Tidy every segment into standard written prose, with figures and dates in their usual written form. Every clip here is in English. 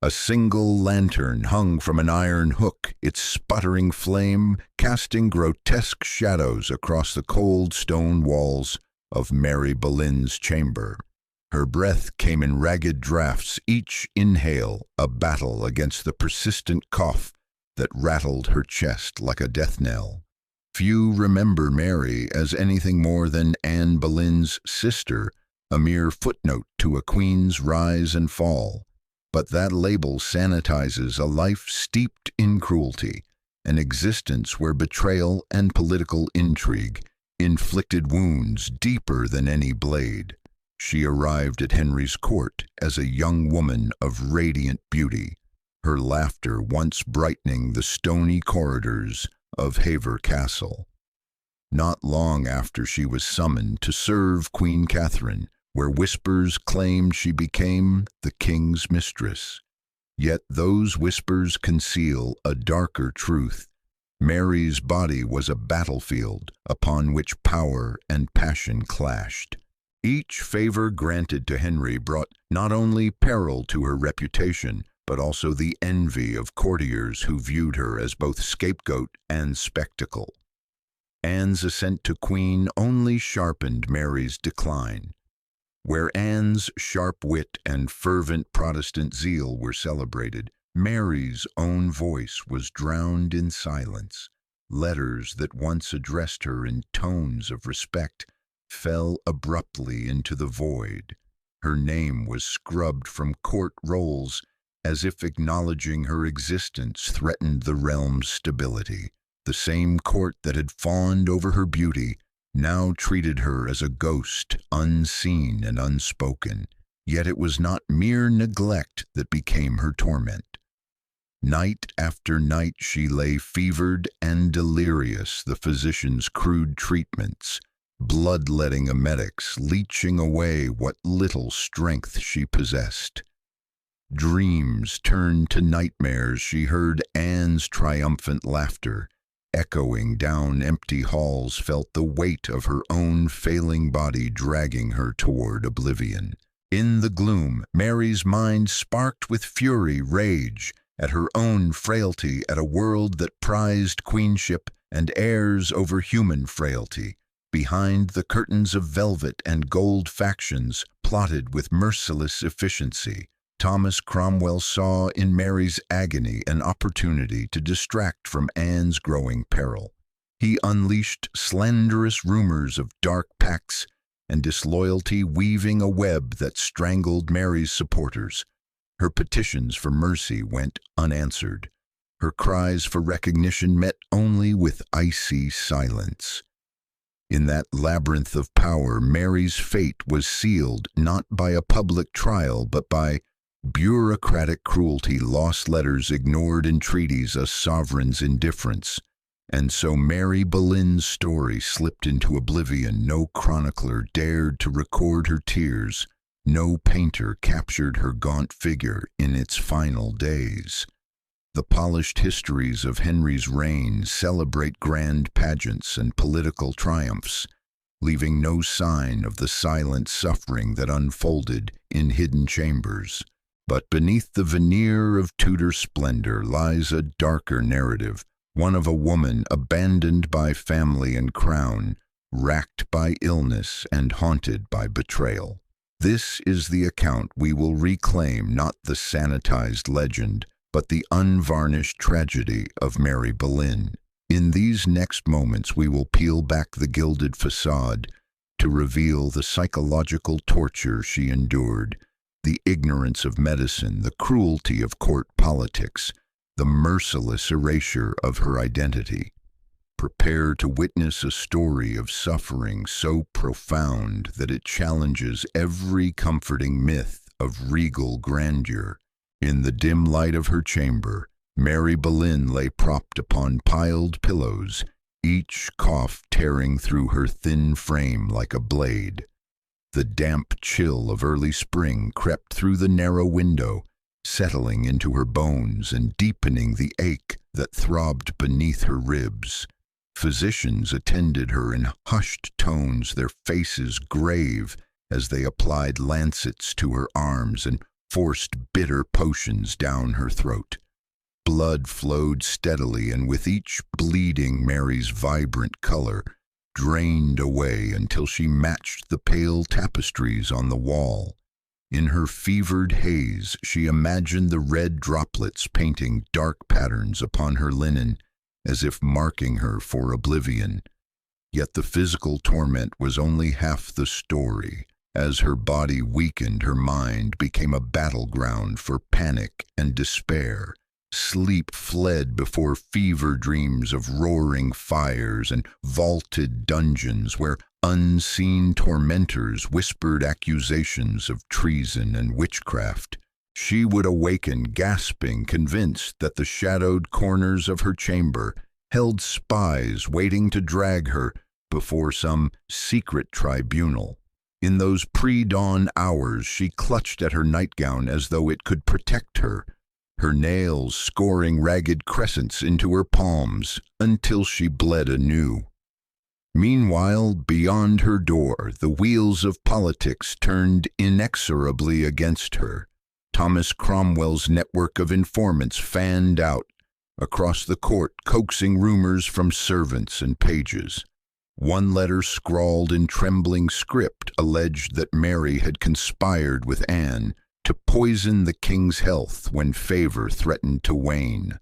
A single lantern hung from an iron hook, its sputtering flame casting grotesque shadows across the cold stone walls of Mary Boleyn's chamber. Her breath came in ragged draughts, each inhale a battle against the persistent cough that rattled her chest like a death knell. Few remember Mary as anything more than Anne Boleyn's sister, a mere footnote to a queen's rise and fall. But that label sanitizes a life steeped in cruelty, an existence where betrayal and political intrigue inflicted wounds deeper than any blade. She arrived at Henry's court as a young woman of radiant beauty, her laughter once brightening the stony corridors of Havre Castle. Not long after she was summoned to serve Queen Catherine, where whispers claimed she became the king's mistress. Yet those whispers conceal a darker truth. Mary's body was a battlefield upon which power and passion clashed. Each favor granted to Henry brought not only peril to her reputation, but also the envy of courtiers who viewed her as both scapegoat and spectacle. Anne's ascent to queen only sharpened Mary's decline. Where Anne's sharp wit and fervent Protestant zeal were celebrated, Mary's own voice was drowned in silence. Letters that once addressed her in tones of respect fell abruptly into the void. Her name was scrubbed from court rolls as if acknowledging her existence threatened the realm's stability. The same court that had fawned over her beauty now treated her as a ghost, unseen and unspoken. Yet it was not mere neglect that became her torment. Night after night she lay fevered and delirious, the physician's crude treatments, bloodletting emetics, leeching away what little strength she possessed. Dreams turned to nightmares. She heard Anne's triumphant laughter, echoing down empty halls, felt the weight of her own failing body dragging her toward oblivion. In the gloom, Mary's mind sparked with fury, rage at her own frailty, at a world that prized queenship and heirs over human frailty. Behind the curtains of velvet and gold, factions plotted with merciless efficiency. Thomas Cromwell saw in Mary's agony an opportunity to distract from Anne's growing peril. He unleashed slanderous rumors of dark pacts and disloyalty, weaving a web that strangled Mary's supporters. Her petitions for mercy went unanswered. Her cries for recognition met only with icy silence. In that labyrinth of power, Mary's fate was sealed not by a public trial, but by bureaucratic cruelty, lost letters, ignored entreaties, a sovereign's indifference. And so Mary Boleyn's story slipped into oblivion. No chronicler dared to record her tears. No painter captured her gaunt figure in its final days. The polished histories of Henry's reign celebrate grand pageants and political triumphs, leaving no sign of the silent suffering that unfolded in hidden chambers. But beneath the veneer of Tudor splendor lies a darker narrative, one of a woman abandoned by family and crown, racked by illness and haunted by betrayal. This is the account we will reclaim, not the sanitized legend, but the unvarnished tragedy of Mary Boleyn. In these next moments we will peel back the gilded facade to reveal the psychological torture she endured, the ignorance of medicine, the cruelty of court politics, the merciless erasure of her identity. Prepare to witness a story of suffering so profound that it challenges every comforting myth of regal grandeur. In the dim light of her chamber, Mary Boleyn lay propped upon piled pillows, each cough tearing through her thin frame like a blade. The damp chill of early spring crept through the narrow window, settling into her bones and deepening the ache that throbbed beneath her ribs. Physicians attended her in hushed tones, their faces grave as they applied lancets to her arms and forced bitter potions down her throat. Blood flowed steadily, and with each bleeding, Mary's vibrant color drained away until she matched the pale tapestries on the wall. In her fevered haze, she imagined the red droplets painting dark patterns upon her linen, as if marking her for oblivion. Yet the physical torment was only half the story. As her body weakened, her mind became a battleground for panic and despair. Sleep fled before fever dreams of roaring fires and vaulted dungeons where unseen tormentors whispered accusations of treason and witchcraft. She would awaken gasping, convinced that the shadowed corners of her chamber held spies waiting to drag her before some secret tribunal. In those pre-dawn hours, she clutched at her nightgown as though it could protect her, her nails scoring ragged crescents into her palms until she bled anew. Meanwhile, beyond her door, the wheels of politics turned inexorably against her. Thomas Cromwell's network of informants fanned out across the court, coaxing rumors from servants and pages. One letter, scrawled in trembling script, alleged that Mary had conspired with Anne to poison the king's health when favor threatened to wane.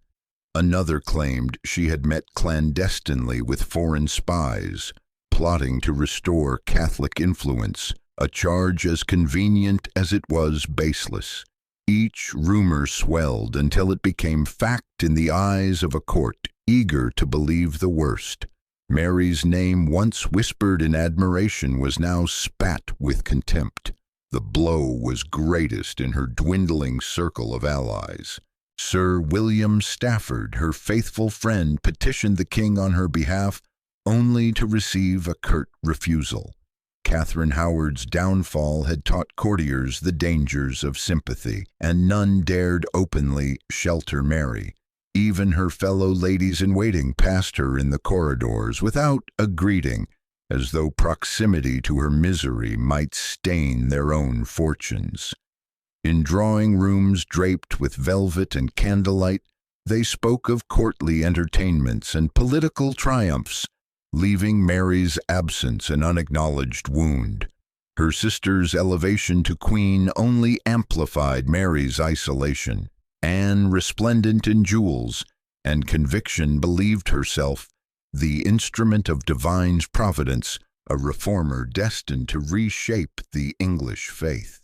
Another claimed she had met clandestinely with foreign spies, plotting to restore Catholic influence, a charge as convenient as it was baseless. Each rumor swelled until it became fact in the eyes of a court eager to believe the worst. Mary's name, once whispered in admiration, was now spat with contempt. The blow was greatest in her dwindling circle of allies. Sir William Stafford, her faithful friend, petitioned the king on her behalf, only to receive a curt refusal. Catherine Howard's downfall had taught courtiers the dangers of sympathy, and none dared openly shelter Mary. Even her fellow ladies-in-waiting passed her in the corridors without a greeting, as though proximity to her misery might stain their own fortunes. In drawing rooms draped with velvet and candlelight, they spoke of courtly entertainments and political triumphs, leaving Mary's absence an unacknowledged wound. Her sister's elevation to queen only amplified Mary's isolation. Anne, resplendent in jewels and conviction, believed herself the instrument of divine providence, a reformer destined to reshape the English faith.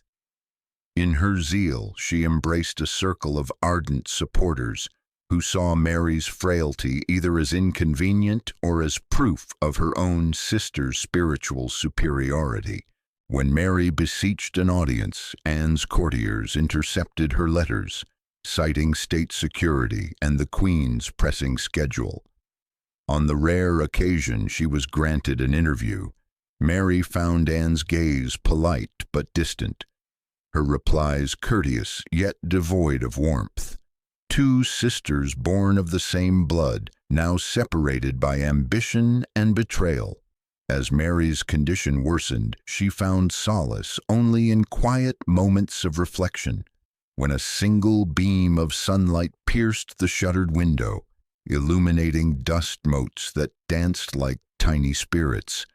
In her zeal, she embraced a circle of ardent supporters who saw Mary's frailty either as inconvenient or as proof of her own sister's spiritual superiority. When Mary beseeched an audience, Anne's courtiers intercepted her letters, citing state security and the Queen's pressing schedule. On the rare occasion she was granted an interview, Mary found Anne's gaze polite but distant, her replies courteous yet devoid of warmth. Two sisters born of the same blood, now separated by ambition and betrayal. As Mary's condition worsened, she found solace only in quiet moments of reflection. When a single beam of sunlight pierced the shuttered window, illuminating dust motes that danced like tiny spirits,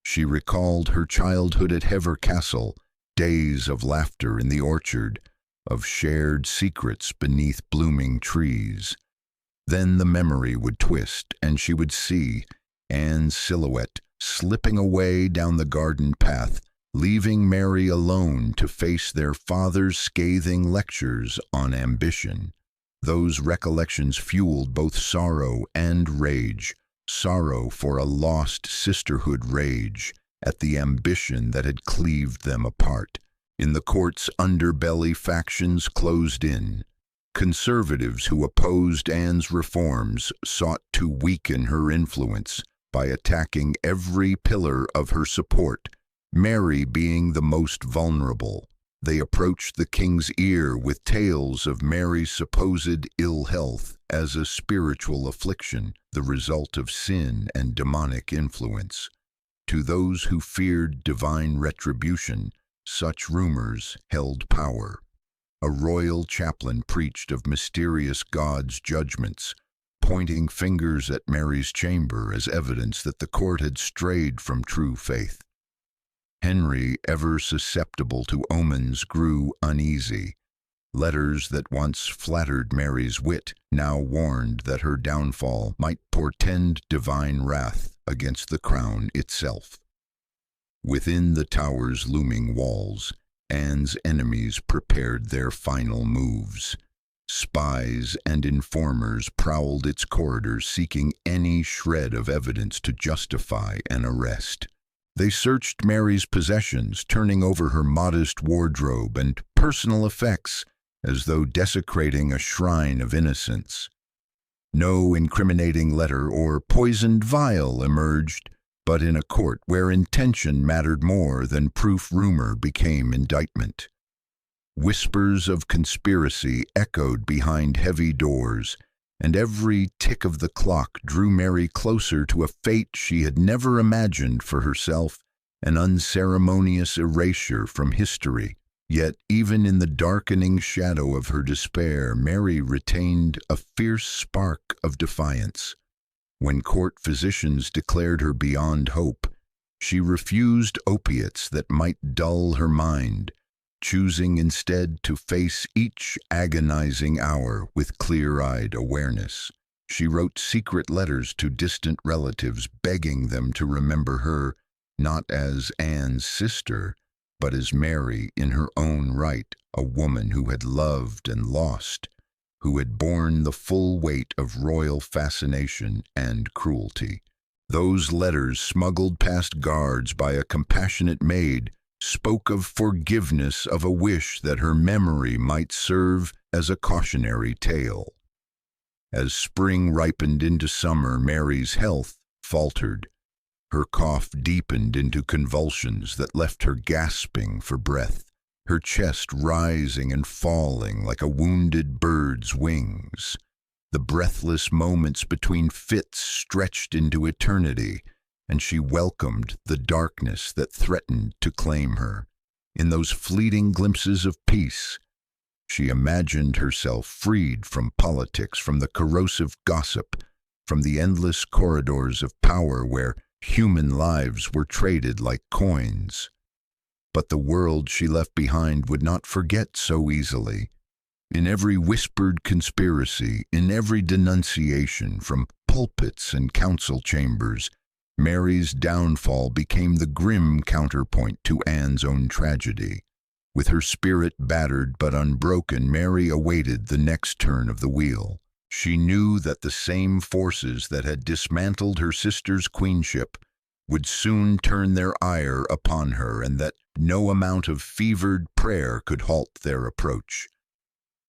she recalled her childhood at Hever Castle, days of laughter in the orchard, of shared secrets beneath blooming trees. Then the memory would twist, and she would see Anne's silhouette slipping away down the garden path, leaving Mary alone to face their father's scathing lectures on ambition. Those recollections fueled both sorrow and rage, sorrow for a lost sisterhood, rage at the ambition that had cleaved them apart. In the court's underbelly, factions closed in. Conservatives who opposed Anne's reforms sought to weaken her influence by attacking every pillar of her support, Mary being the most vulnerable. They approached the king's ear with tales of Mary's supposed ill health as a spiritual affliction, the result of sin and demonic influence. To those who feared divine retribution, such rumors held power. A royal chaplain preached of mysterious God's judgments, pointing fingers at Mary's chamber as evidence that the court had strayed from true faith. Henry, ever susceptible to omens, grew uneasy. Letters that once flattered Mary's wit now warned that her downfall might portend divine wrath against the crown itself. Within the tower's looming walls, Anne's enemies prepared their final moves. Spies and informers prowled its corridors, seeking any shred of evidence to justify an arrest. They searched Mary's possessions, turning over her modest wardrobe and personal effects as though desecrating a shrine of innocence. No incriminating letter or poisoned vial emerged, but in a court where intention mattered more than proof, rumor became indictment. Whispers of conspiracy echoed behind heavy doors, and every tick of the clock drew Mary closer to a fate she had never imagined for herself, an unceremonious erasure from history. Yet even in the darkening shadow of her despair, Mary retained a fierce spark of defiance. When court physicians declared her beyond hope, she refused opiates that might dull her mind, choosing instead to face each agonizing hour with clear-eyed awareness. She wrote secret letters to distant relatives, begging them to remember her not as Anne's sister, but as Mary in her own right, a woman who had loved and lost, who had borne the full weight of royal fascination and cruelty. Those letters, smuggled past guards by a compassionate maid, spoke of forgiveness, of a wish that her memory might serve as a cautionary tale. As spring ripened into summer, Mary's health faltered. Her cough deepened into convulsions that left her gasping for breath, her chest rising and falling like a wounded bird's wings. The breathless moments between fits stretched into eternity, and she welcomed the darkness that threatened to claim her. In those fleeting glimpses of peace, she imagined herself freed from politics, from the corrosive gossip, from the endless corridors of power where human lives were traded like coins. But the world she left behind would not forget so easily. In every whispered conspiracy, in every denunciation from pulpits and council chambers, Mary's downfall became the grim counterpoint to Anne's own tragedy. With her spirit battered but unbroken, Mary awaited the next turn of the wheel. She knew that the same forces that had dismantled her sister's queenship would soon turn their ire upon her, and that no amount of fevered prayer could halt their approach.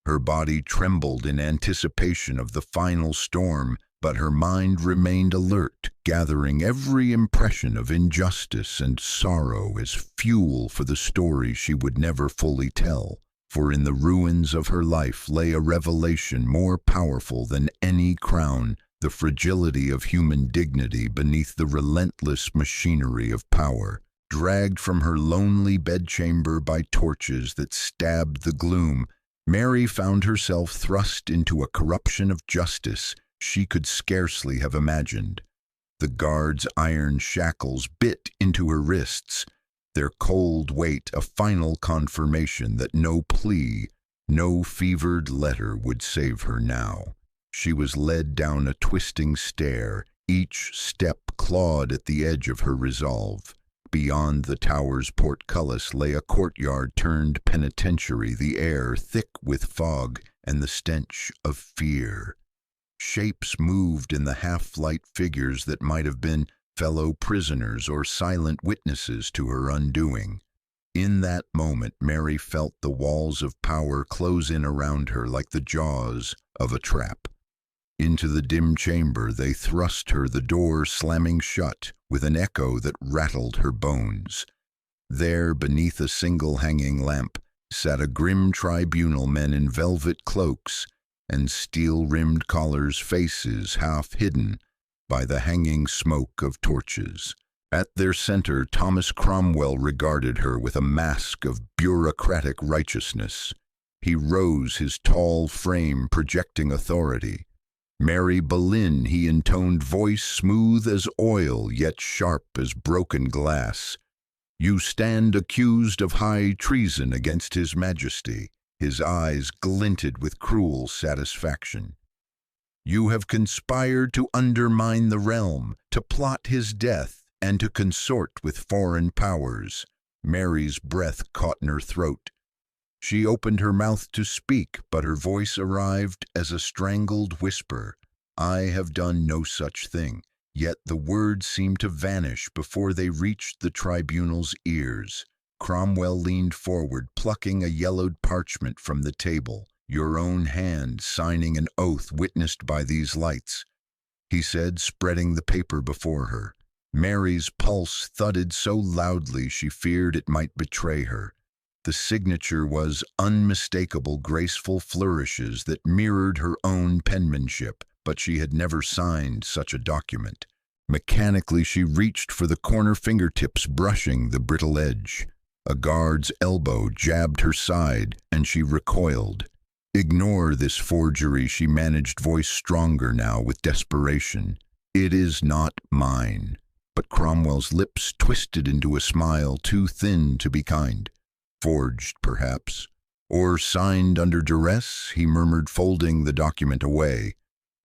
Her body trembled in anticipation of the final storm, but her mind remained alert, gathering every impression of injustice and sorrow as fuel for the story she would never fully tell. For in the ruins of her life lay a revelation more powerful than any crown, the fragility of human dignity beneath the relentless machinery of power. Dragged from her lonely bedchamber by torches that stabbed the gloom, Mary found herself thrust into a corruption of justice she could scarcely have imagined. The guards' iron shackles bit into her wrists, their cold weight a final confirmation that no plea, no fevered letter would save her now. She was led down a twisting stair, each step clawed at the edge of her resolve. Beyond the tower's portcullis lay a courtyard turned penitentiary, the air thick with fog and the stench of fear. Shapes moved in the half-light, figures that might have been fellow prisoners or silent witnesses to her undoing. In that moment, Mary felt the walls of power close in around her like the jaws of a trap. Into the dim chamber they thrust her, the door slamming shut with an echo that rattled her bones. There, beneath a single hanging lamp, sat a grim tribunal, men in velvet cloaks and steel-rimmed collars, faces half hidden by the hanging smoke of torches. At their center, Thomas Cromwell regarded her with a mask of bureaucratic righteousness. He rose, his tall frame projecting authority. "Mary Boleyn," he intoned, voice smooth as oil, yet sharp as broken glass. "You stand accused of high treason against His Majesty." His eyes glinted with cruel satisfaction. "You have conspired to undermine the realm, to plot his death, and to consort with foreign powers." Mary's breath caught in her throat. She opened her mouth to speak, but her voice arrived as a strangled whisper. "I have done no such thing." Yet the words seemed to vanish before they reached the tribunal's ears. Cromwell leaned forward, plucking a yellowed parchment from the table. "Your own hand signing an oath witnessed by these lights," he said, spreading the paper before her. Mary's pulse thudded so loudly she feared it might betray her. The signature was unmistakable, graceful flourishes that mirrored her own penmanship, but she had never signed such a document. Mechanically she reached for the corner fingertips, brushing the brittle edge. A guard's elbow jabbed her side, and she recoiled. "Ignore this forgery," she managed, voice stronger now with desperation. "It is not mine." But Cromwell's lips twisted into a smile too thin to be kind. "Forged, perhaps. Or signed under duress," he murmured, folding the document away.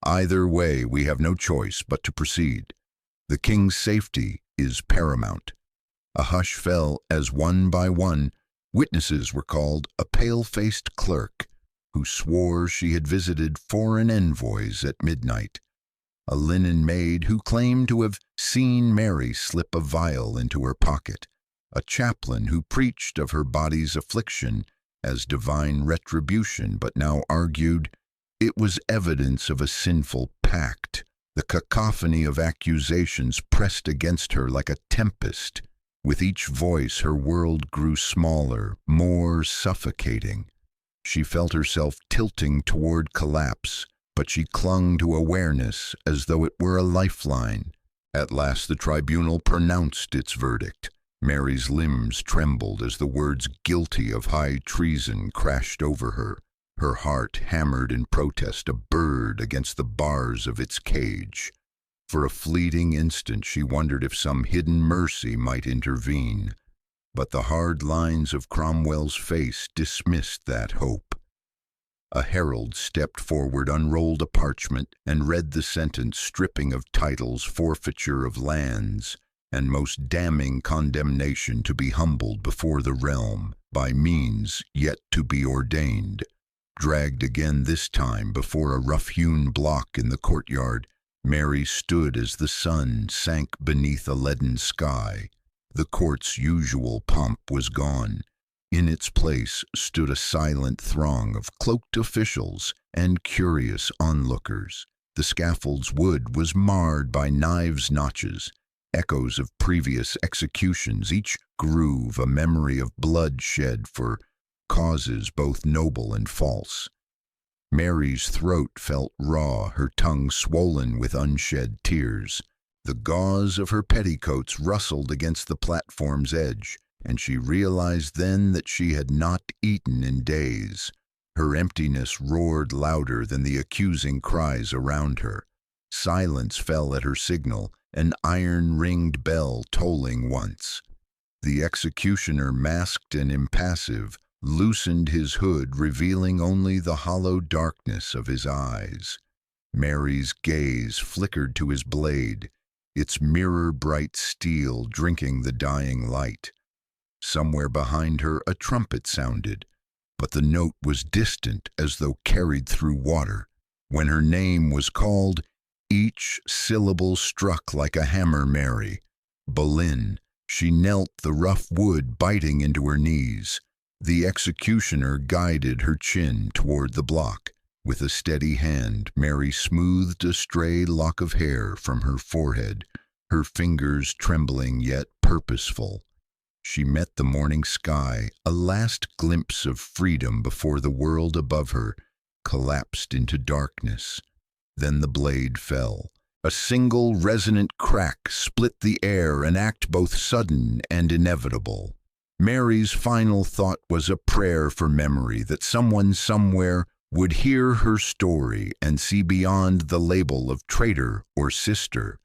"Either way, we have no choice but to proceed. The king's safety is paramount." A hush fell as one by one witnesses were called. A pale-faced clerk who swore she had visited foreign envoys at midnight. A linen maid who claimed to have seen Mary slip a vial into her pocket. A chaplain who preached of her body's affliction as divine retribution, but now argued it was evidence of a sinful pact. The cacophony of accusations pressed against her like a tempest. With each voice her world grew smaller, more suffocating. She felt herself tilting toward collapse, but she clung to awareness as though it were a lifeline. At last the tribunal pronounced its verdict. Mary's limbs trembled as the words "guilty of high treason" crashed over her. Her heart hammered in protest, a bird against the bars of its cage. For a fleeting instant she wondered if some hidden mercy might intervene. But the hard lines of Cromwell's face dismissed that hope. A herald stepped forward, unrolled a parchment, and read the sentence: stripping of titles, forfeiture of lands, and most damning condemnation to be humbled before the realm, by means yet to be ordained. Dragged again this time before a rough-hewn block in the courtyard, Mary stood as the sun sank beneath a leaden sky. The court's usual pomp was gone. In its place stood a silent throng of cloaked officials and curious onlookers. The scaffold's wood was marred by knives' notches, echoes of previous executions, each groove a memory of blood shed for causes both noble and false. Mary's throat felt raw, her tongue swollen with unshed tears. The gauze of her petticoats rustled against the platform's edge, and she realized then that she had not eaten in days. Her emptiness roared louder than the accusing cries around her. Silence fell at her signal, an iron-ringed bell tolling once. The executioner, masked and impassive, loosened his hood, revealing only the hollow darkness of his eyes. Mary's gaze flickered to his blade, its mirror-bright steel drinking the dying light. Somewhere behind her a trumpet sounded, but the note was distant, as though carried through water. When her name was called, each syllable struck like a hammer. Mary Boleyn. She knelt, the rough wood biting into her knees. The executioner guided her chin toward the block. With a steady hand, Mary smoothed a stray lock of hair from her forehead, her fingers trembling yet purposeful. She met the morning sky, a last glimpse of freedom before the world above her collapsed into darkness. Then the blade fell. A single resonant crack split the air, an act both sudden and inevitable. Mary's final thought was a prayer for memory, that someone somewhere would hear her story and see beyond the label of traitor or sister.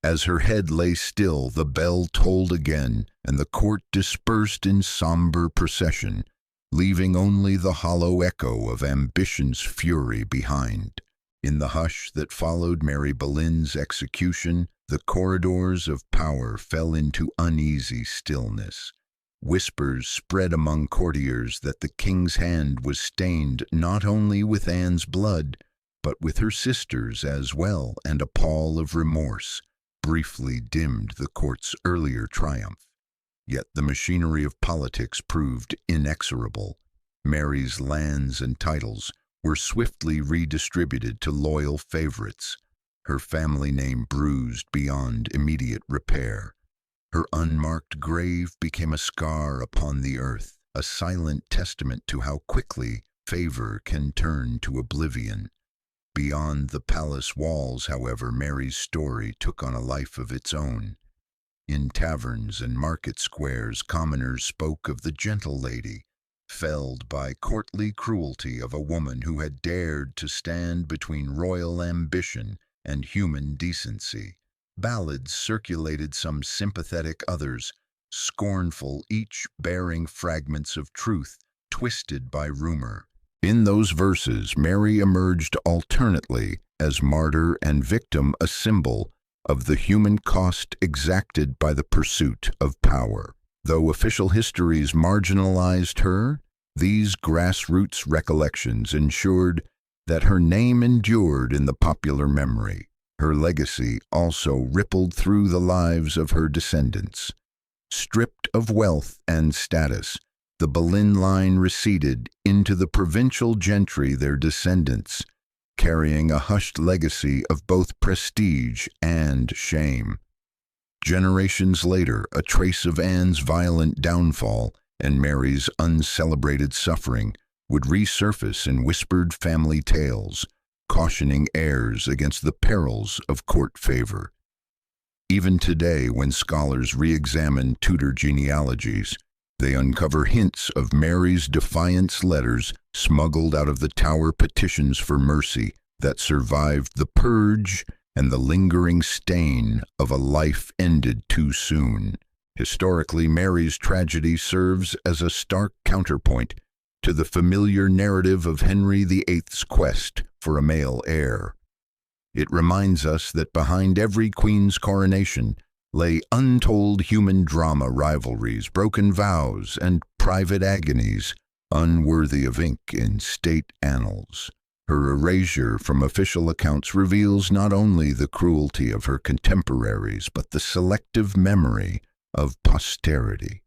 As her head lay still, the bell tolled again, and the court dispersed in somber procession, leaving only the hollow echo of ambition's fury behind. In the hush that followed Mary Boleyn's execution, the corridors of power fell into uneasy stillness. Whispers spread among courtiers that the king's hand was stained not only with Anne's blood, but with her sister's as well, and a pall of remorse briefly dimmed the court's earlier triumph. Yet the machinery of politics proved inexorable. Mary's lands and titles were swiftly redistributed to loyal favorites, her family name bruised beyond immediate repair. Her unmarked grave became a scar upon the earth, a silent testament to how quickly favor can turn to oblivion. Beyond the palace walls, however, Mary's story took on a life of its own. In taverns and market squares, commoners spoke of the gentle lady, felled by courtly cruelty of a woman who had dared to stand between royal ambition and human decency. Ballads circulated, some sympathetic, others scornful, each bearing fragments of truth twisted by rumor. In those verses, Mary emerged alternately as martyr and victim, a symbol of the human cost exacted by the pursuit of power. Though official histories marginalized her, these grassroots recollections ensured that her name endured in the popular memory. Her legacy also rippled through the lives of her descendants. Stripped of wealth and status, the Boleyn line receded into the provincial gentry, their descendants carrying a hushed legacy of both prestige and shame. Generations later, a trace of Anne's violent downfall and Mary's uncelebrated suffering would resurface in whispered family tales, cautioning heirs against the perils of court favor. Even today, when scholars re-examine Tudor genealogies, they uncover hints of Mary's defiance letters smuggled out of the Tower petitions for mercy that survived the purge and the lingering stain of a life ended too soon. Historically, Mary's tragedy serves as a stark counterpoint to the familiar narrative of Henry VIII's quest for a male heir. It reminds us that behind every queen's coronation lay untold human drama, rivalries, broken vows, and private agonies unworthy of ink in state annals. Her erasure from official accounts reveals not only the cruelty of her contemporaries, but the selective memory of posterity.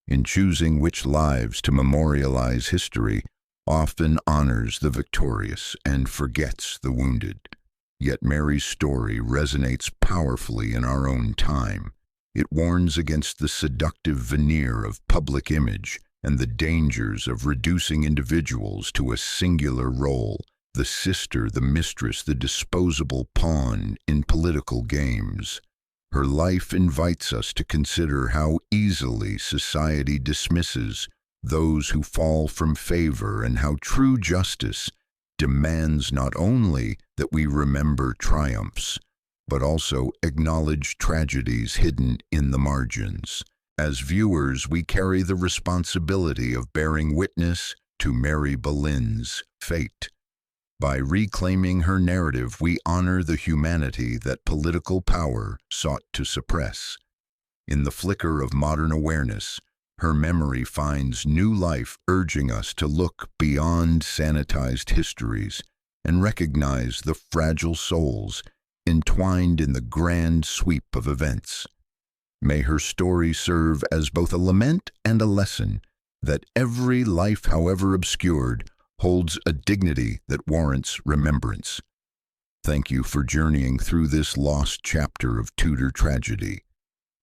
In choosing which lives to memorialize, history often honors the victorious and forgets the wounded. Yet Mary's story resonates powerfully in our own time. It warns against the seductive veneer of public image and the dangers of reducing individuals to a singular role, the sister, the mistress, the disposable pawn in political games. Her life invites us to consider how easily society dismisses those who fall from favor, and how true justice demands not only that we remember triumphs, but also acknowledge tragedies hidden in the margins. As viewers, we carry the responsibility of bearing witness to Mary Boleyn's fate. By reclaiming her narrative, we honor the humanity that political power sought to suppress. In the flicker of modern awareness, her memory finds new life, urging us to look beyond sanitized histories and recognize the fragile souls entwined in the grand sweep of events. May her story serve as both a lament and a lesson, that every life, however obscured, holds a dignity that warrants remembrance. Thank you for journeying through this lost chapter of Tudor tragedy.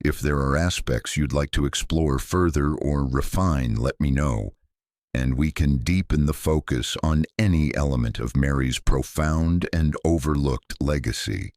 If there are aspects you'd like to explore further or refine, let me know, and we can deepen the focus on any element of Mary's profound and overlooked legacy.